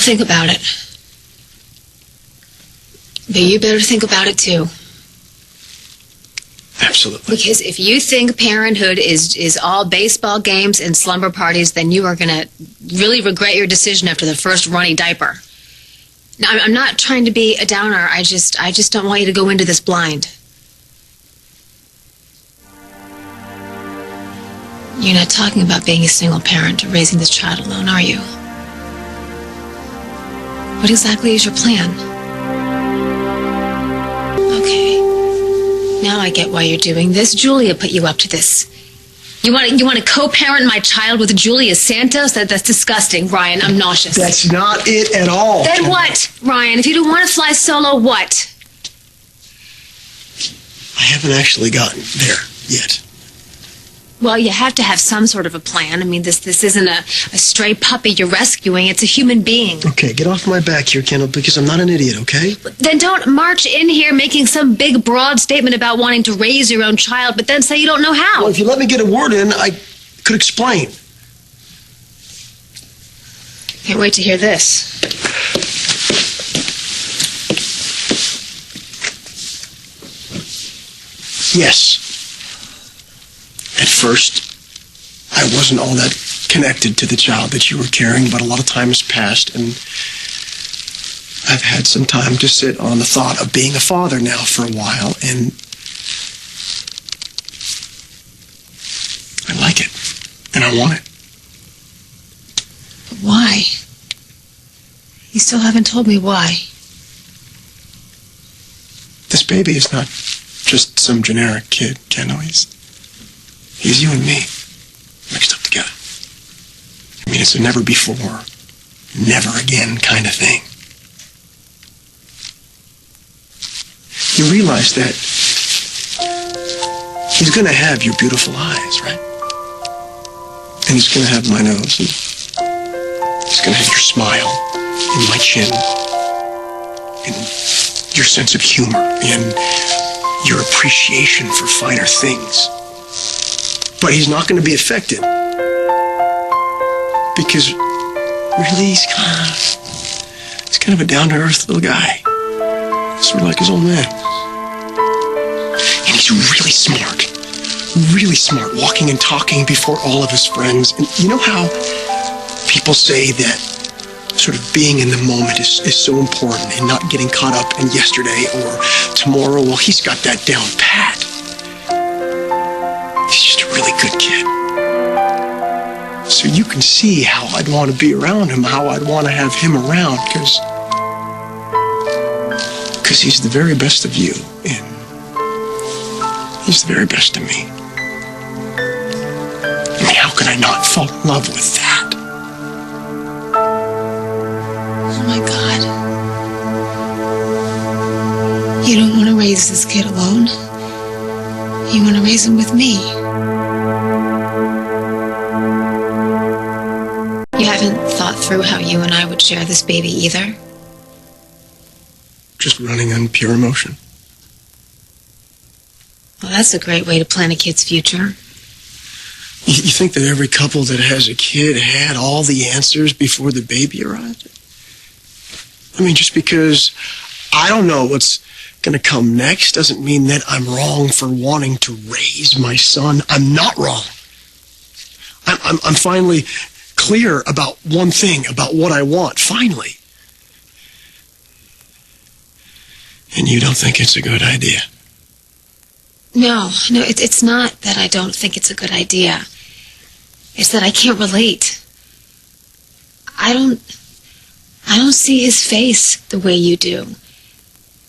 think about it. But you better think about it, too. Absolutely. Because if you think parenthood is all baseball games and slumber parties, then you are going to really regret your decision after the first runny diaper. Now, I'm not trying to be a downer. I just don't want you to go into this blind. You're not talking about being a single parent or raising this child alone, are you? What exactly is your plan? Okay. Now I get why you're doing this. Julia put you up to this. You want to co-parent my child with Julia Santos? That's disgusting, Ryan. I'm nauseous. That's not it at all. Then Kendall. what, Ryan? If you don't want to fly solo, what? I haven't actually gotten there yet. Well, you have to have some sort of a plan. I mean, this isn't a stray puppy you're rescuing. It's a human being. Okay, get off my back here, Kendall, because I'm not an idiot, okay? Then don't march in here making some big, broad statement about wanting to raise your own child, but then say you don't know how. Well, if you let me get a word in, I could explain. Can't wait to hear this. Yes. At first, I wasn't all that connected to the child that you were carrying, but a lot of time has passed, and I've had some time to sit on the thought of being a father now for a while, and I like it, and I want it. But why? You still haven't told me why. This baby is not just some generic kid, Kendall. He's you and me, mixed up together. I mean, it's a never before, never again kind of thing. You realize that he's going to have your beautiful eyes, right? And he's going to have my nose, and he's going to have your smile, and my chin, and your sense of humor, and your appreciation for finer things. But he's not going to be affected because really he's kind of a down-to-earth little guy, sort of like his old man. And he's really smart, walking and talking before all of his friends. And you know how people say that sort of being in the moment is so important and not getting caught up in yesterday or tomorrow? Well, he's got that down pat. He's just a really good kid. So you can see how I'd want to be around him, how I'd want to have him around, because he's the very best of you, and he's the very best of me. I mean, how could I not fall in love with that? Oh, my God. You don't want to raise this kid alone. You want to raise him with me. You haven't thought through how you and I would share this baby either? Just running on pure emotion. Well, that's a great way to plan a kid's future. You think that every couple that has a kid had all the answers before the baby arrived? I mean, just because I don't know what's going to come next doesn't mean that I'm wrong for wanting to raise my son. I'm not wrong. I'm finally clear about one thing, about what I want, finally. And you don't think it's a good idea? No, it's not that I don't think it's a good idea. It's that I can't relate. I don't see his face the way you do.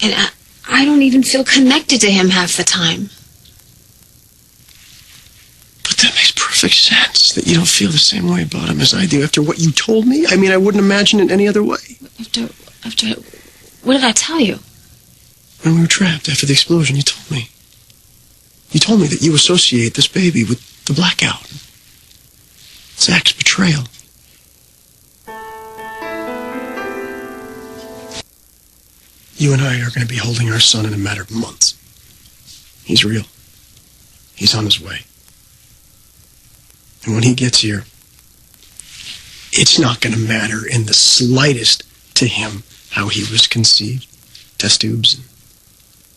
And I don't even feel connected to him half the time. But that makes perfect sense, that you don't feel the same way about him as I do after what you told me. I mean, I wouldn't imagine it any other way. After, what did I tell you? When we were trapped after the explosion, you told me. You told me that you associate this baby with the blackout. Zach's betrayal. You and I are going to be holding our son in a matter of months. He's real. He's on his way. And when he gets here, it's not going to matter in the slightest to him how he was conceived. Test tubes, and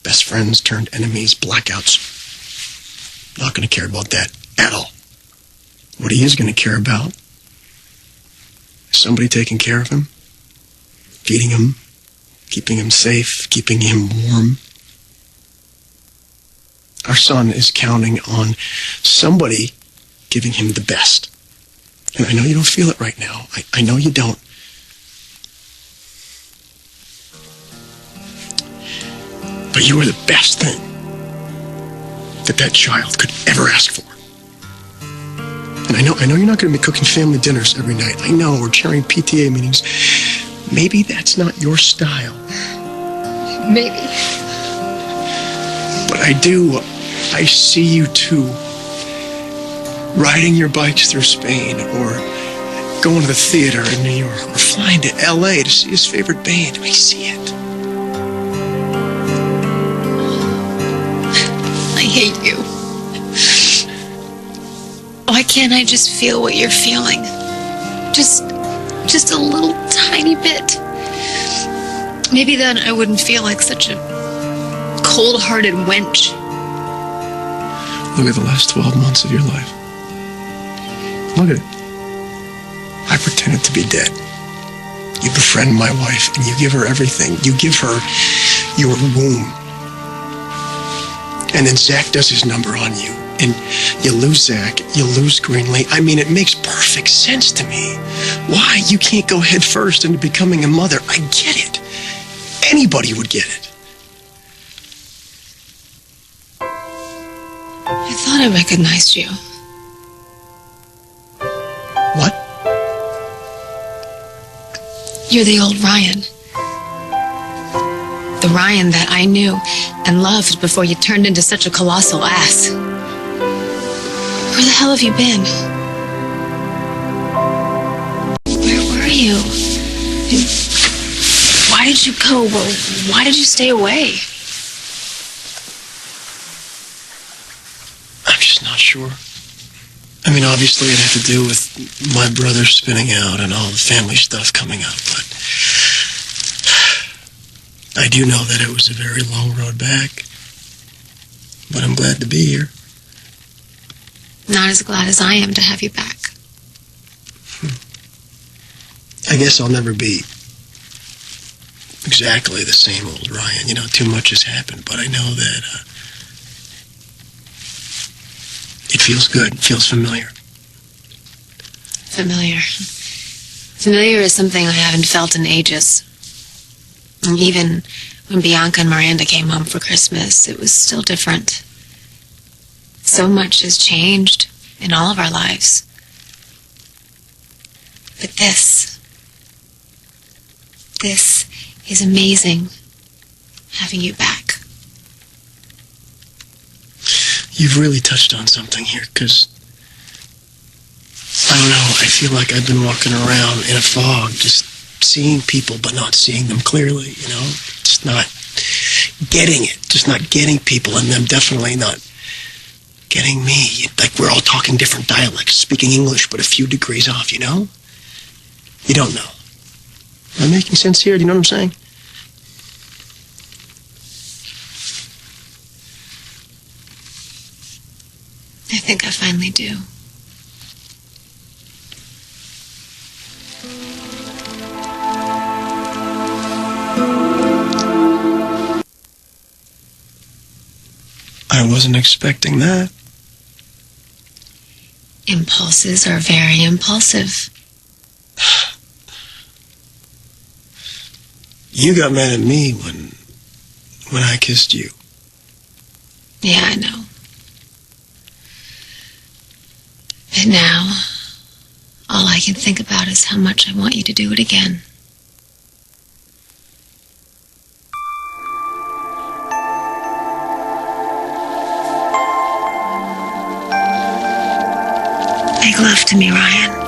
best friends turned enemies, blackouts. Not going to care about that at all. What he is going to care about is somebody taking care of him, feeding him, keeping him safe, keeping him warm. Our son is counting on somebody giving him the best. And I know you don't feel it right now. I know you don't. But you are the best thing that child could ever ask for. And I know you're not going to be cooking family dinners every night. I know, we're chairing PTA meetings. Maybe that's not your style. Maybe. But I see you too, riding your bikes through Spain, or going to the theater in New York, or flying to LA to see his favorite band. I see it. I hate you. Why can't I just feel what you're feeling? Just a little tiny bit. Maybe then I wouldn't feel like such a cold-hearted wench. Look at the last 12 months of your life. Look at it. I pretended to be dead. You befriend my wife and you give her everything. You give her your womb. And then Zach does his number on you. And you lose Zach, you lose Greenlee. I mean, it makes perfect sense to me why you can't go head first into becoming a mother. I get it. Anybody would get it. I thought I recognized you. What? You're the old Ryan. The Ryan that I knew and loved before you turned into such a colossal ass. Where the hell have you been? Where were you? Why did you go? Why did you stay away? I'm just not sure. I mean, obviously it had to do with my brother spinning out and all the family stuff coming up, but I do know that it was a very long road back. But I'm glad to be here. Not as glad as I am to have you back. I guess I'll never be exactly the same old Ryan. You know, too much has happened, but I know that it feels good. It feels familiar. Familiar. Familiar is something I haven't felt in ages. And even when Bianca and Miranda came home for Christmas, it was still different. So much has changed in all of our lives. But this is amazing, having you back. You've really touched on something here, because I don't know, I feel like I've been walking around in a fog, just seeing people but not seeing them clearly, you know? Just not getting it, just not getting people, and them definitely not getting me. Like we're all talking different dialects, speaking English but a few degrees off, you know? You don't know. Am I making sense here? Do you know what I'm saying? I think I finally do. I wasn't expecting that. Impulses are very impulsive. You got mad at me when I kissed you. Yeah, I know. But now, all I can think about is how much I want you to do it again. Make love to me, Ryan.